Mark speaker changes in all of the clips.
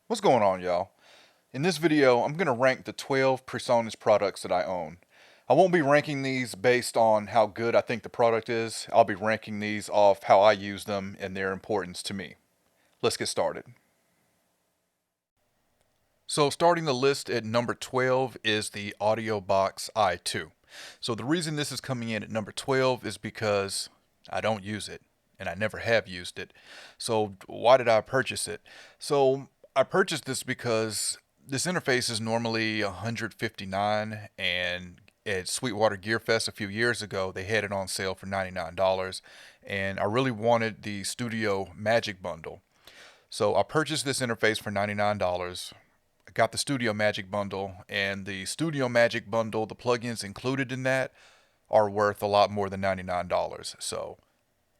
Speaker 1: What's going on, y'all? In this video, I'm going to rank the 12 PreSonus products that I own. I won't be ranking these based on how good I think the product is. I'll be ranking these off how I use them and their importance to me. Let's get started. So starting the list at number 12 is the Audiobox iTwo. So the reason this is coming in at number 12 is because I don't use it and I never have used it. So why did I purchase it? So I purchased this because this interface is normally $159, and at Sweetwater Gear Fest a few years ago they had it on sale for $99, and I really wanted the Studio Magic Bundle. So I purchased this interface for $99. I got the Studio Magic Bundle, and the Studio Magic Bundle, the plugins included in that, are worth a lot more than $99. So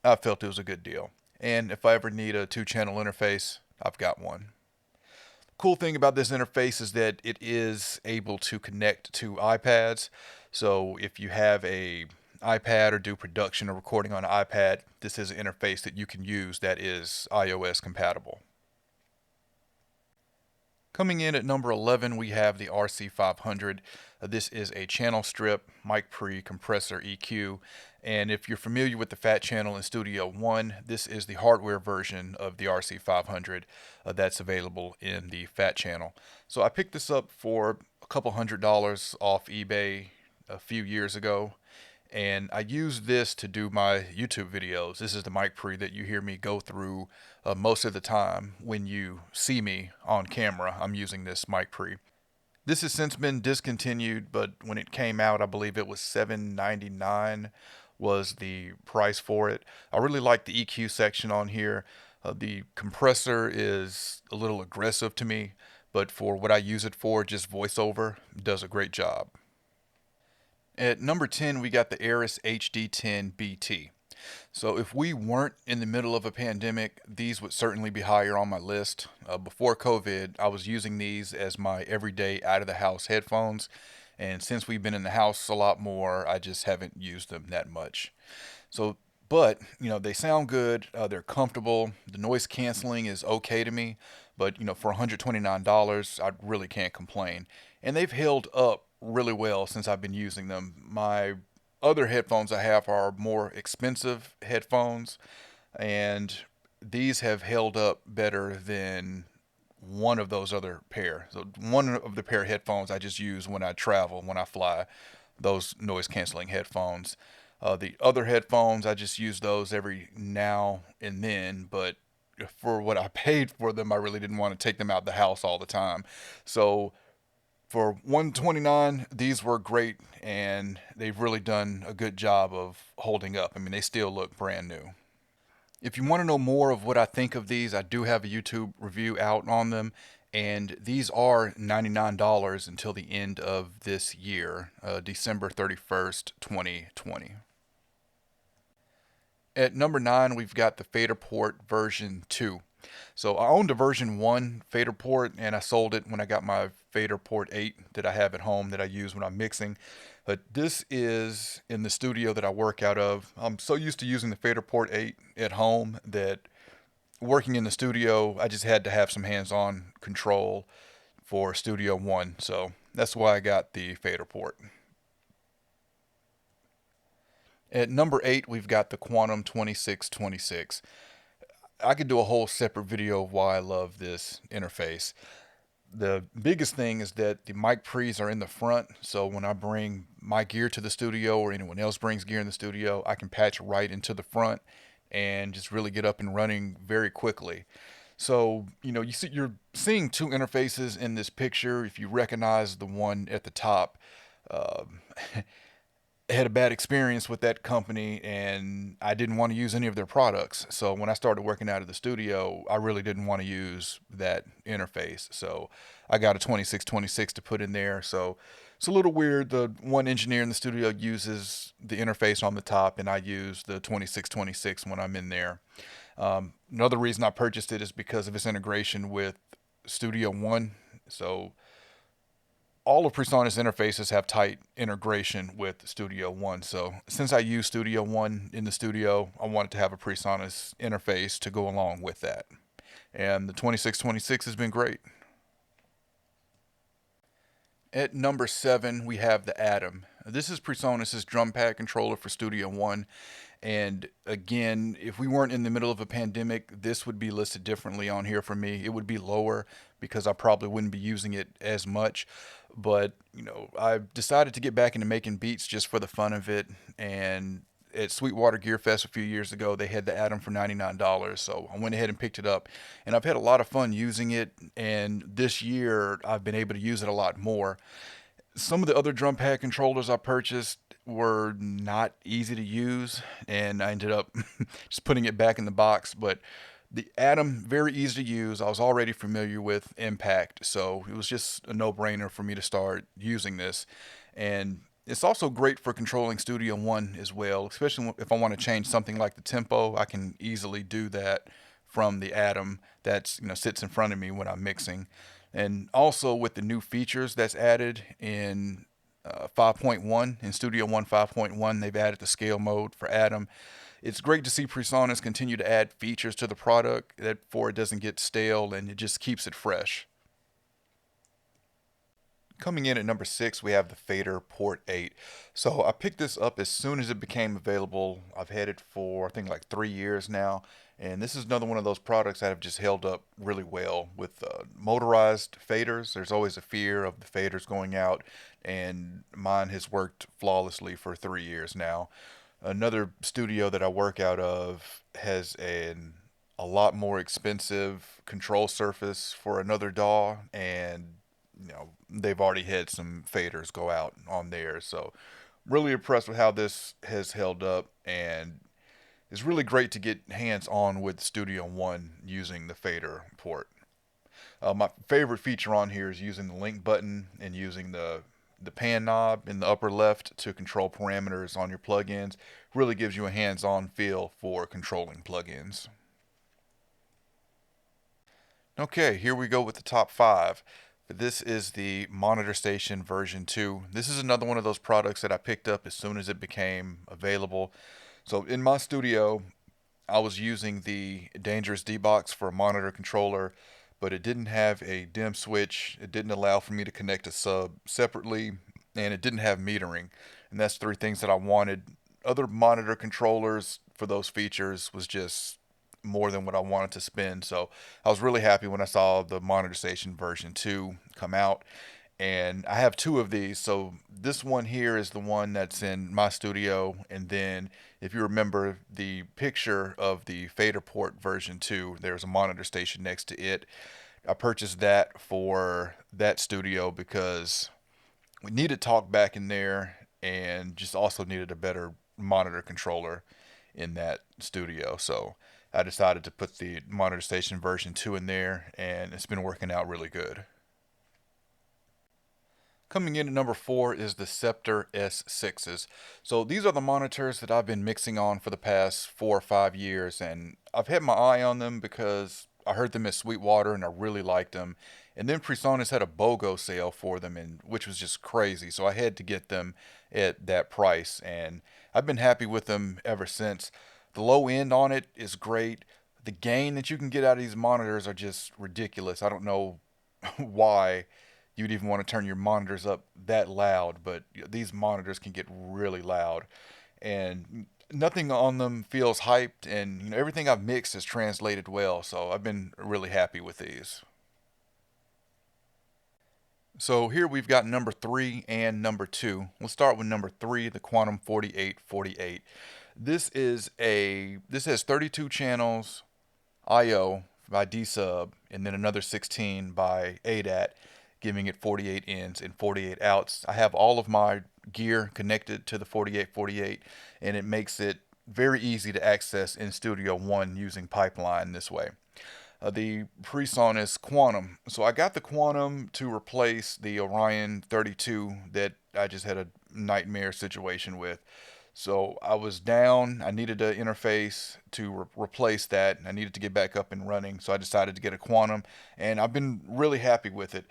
Speaker 1: I felt it was a good deal. And if I ever need a 2-channel interface, I've got one. Cool thing about this interface is that it is able to connect to iPads. So if you have a iPad or do production or recording on an iPad, this is an interface that you can use that is iOS compatible. Coming in at number 11, we have the RC500. This is a channel strip, mic pre, compressor, EQ, and if you're familiar with the Fat Channel in Studio One, this is the hardware version of the RC500 that's available in the Fat Channel. So I picked this up for a couple $100 off eBay a few years ago, and I use this to do my YouTube videos. This is the mic pre that you hear me go through most of the time. When you see me on camera, I'm using this mic pre. This has since been discontinued, but when it came out, I believe it was $7.99 was the price for it. I really like the EQ section on here. The compressor is a little aggressive to me, but for what I use it for, just voiceover, does a great job. At number 10, we got the Eris HD BT. So if we weren't in the middle of a pandemic, these would certainly be higher on my list. Before COVID, I was using these as my everyday out-of-the-house headphones. And since we've been in the house a lot more, I just haven't used them that much. So, but, they sound good. They're comfortable. The noise canceling is okay to me. But, for $129, I really can't complain. And they've held up really well since I've been using them. My other headphones I have are more expensive headphones, and these have held up better than one of those other pair. So one of the pair of headphones I just use when I travel, when I fly, those noise canceling headphones. The other headphones, I just use those every now and then, but for what I paid for them, I really didn't want to take them out the house all the time. So for $129, these were great, and they've really done a good job of holding up. I mean, they still look brand new. If you want to know more of what I think of these, I do have a YouTube review out on them, and these are $99 until the end of this year, December 31st, 2020. At number 9, we've got the Faderport version 2. So I owned a version 1 Faderport, and I sold it when I got my Faderport 8 that I have at home that I use when I'm mixing. But this is in the studio that I work out of. I'm so used to using the Faderport 8 at home that working in the studio, I just had to have some hands-on control for Studio One. So that's why I got the Faderport. At number 8, we've got the Quantum 2626. I could do a whole separate video of why I love this interface. The biggest thing is that the mic pre's are in the front, so when I bring my gear to the studio or anyone else brings gear in the studio, I can patch right into the front and just really get up and running very quickly. So, you're seeing two interfaces in this picture. If you recognize the one at the top, uh, had a bad experience with that company, and I didn't want to use any of their products. So when I started working out of the studio, I really didn't want to use that interface. So I got a 2626 to put in there. So it's a little weird. The one engineer in the studio uses the interface on the top, and I use the 2626 when I'm in there. Another reason I purchased it is because of its integration with Studio One. So all of PreSonus interfaces have tight integration with Studio One. So since I use Studio One in the studio, I wanted to have a PreSonus interface to go along with that. And the 2626 has been great. At number 7, we have the Atom. This is PreSonus's drum pad controller for Studio One. And again, if we weren't in the middle of a pandemic, this would be listed differently on here for me. It would be lower because I probably wouldn't be using it as much. But, I decided to get back into making beats just for the fun of it. And at Sweetwater Gear Fest a few years ago, they had the Atom for $99. So I went ahead and picked it up. And I've had a lot of fun using it. And this year, I've been able to use it a lot more. Some of the other drum pad controllers I purchased were not easy to use, and I ended up just putting it back in the box. But the Atom, very easy to use. I was already familiar with Impact, so it was just a no-brainer for me to start using this. And it's also great for controlling Studio One as well, especially if I want to change something like the tempo. I can easily do that from the Atom that's sits in front of me when I'm mixing. And also with the new features that's added in 5.1, in Studio One 5.1, they've added the scale mode for Atom. It's great to see PreSonus continue to add features to the product that for it doesn't get stale and it just keeps it fresh. Coming in at number 6, we have the Faderport 8. So I picked this up as soon as it became available. I've had it for I think like 3 years now, and this is another one of those products that have just held up really well with motorized faders. There's always a fear of the faders going out, and mine has worked flawlessly for 3 years now. Another studio that I work out of has a lot more expensive control surface for another DAW, and they've already had some faders go out on there. So really impressed with how this has held up, and it's really great to get hands on with Studio One using the fader port. My favorite feature on here is using the link button and using the pan knob in the upper left to control parameters on your plugins. Really gives you a hands-on feel for controlling plugins. Okay, here we go with the top 5. This is the Monitor Station version 2. This is another one of those products that I picked up as soon as it became available. So in my studio, I was using the Dangerous D-Box for a monitor controller, but it didn't have a dim switch. It didn't allow for me to connect a sub separately, and it didn't have metering. And that's 3 things that I wanted. Other monitor controllers for those features was just more than what I wanted to spend. So I was really happy when I saw the Monitor Station version 2 come out. And I have 2 of these. So this one here is the one that's in my studio. And then if you remember the picture of the Faderport version 2, there's a monitor station next to it. I purchased that for that studio because we needed talkback in there and just also needed a better monitor controller in that studio. So I decided to put the Monitor Station version 2 in there, and it's been working out really good. Coming in at number 4 is the Sceptre S6s. So these are the monitors that I've been mixing on for the past 4 or 5 years, and I've had my eye on them because I heard them at Sweetwater and I really liked them. And then PreSonus had a BOGO sale for them, and which was just crazy. So I had to get them at that price, and I've been happy with them ever since. The low end on it is great. The gain that you can get out of these monitors are just ridiculous. I don't know why you'd even want to turn your monitors up that loud, but these monitors can get really loud, and nothing on them feels hyped, and everything I've mixed has translated well, so I've been really happy with these. So here we've got number 3 and number 2. Let's start with number 3, the Quantum 4848. This has 32 channels I/O by D-Sub, and then another 16 by ADAT, giving it 48 ins and 48 outs. I have all of my gear connected to the 4848, and it makes it very easy to access in Studio One using Pipeline this way. The PreSonus Quantum. So I got the Quantum to replace the Orion 32 that I just had a nightmare situation with. So I was down. I needed an interface to replace that. I needed to get back up and running. So I decided to get a Quantum, and I've been really happy with it.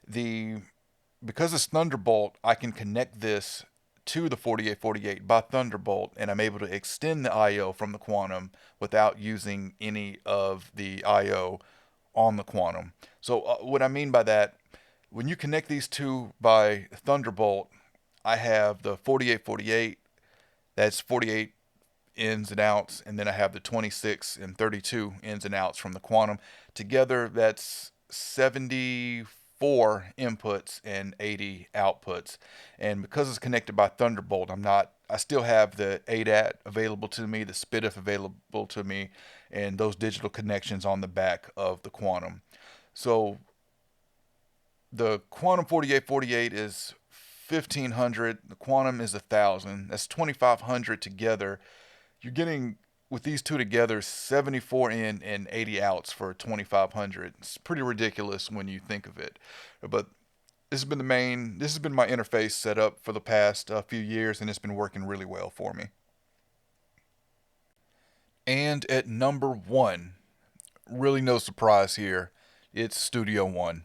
Speaker 1: The Because it's Thunderbolt, I can connect this to the 4848 by Thunderbolt, and I'm able to extend the I/O from the Quantum without using any of the I/O on the Quantum. So what I mean by that, When you connect these two by Thunderbolt, I have the 4848, that's 48 ins and outs, and then I have the 26 and 32 ins and outs from the Quantum. Together, that's 74 inputs and 80 outputs. And because it's connected by Thunderbolt, I still have the ADAT available to me, the SPDIF available to me, and those digital connections on the back of the Quantum. So the Quantum 4848 is 1500, the Quantum is 1000. That's 2500 together. You're getting, with these two together, 74 in and 80 outs for 2500. It's pretty ridiculous when you think of it. But this has been my interface setup for the past few years, and it's been working really well for me. And at number one, really no surprise here, it's Studio One.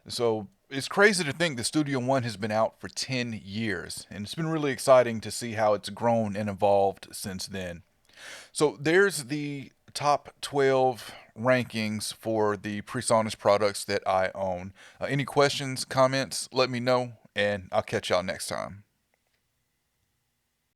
Speaker 1: So it's crazy to think that Studio One has been out for 10 years, and it's been really exciting to see how it's grown and evolved since then. So there's the top 12 rankings for the PreSonus products that I own. Any questions, comments, let me know, and I'll catch y'all next time.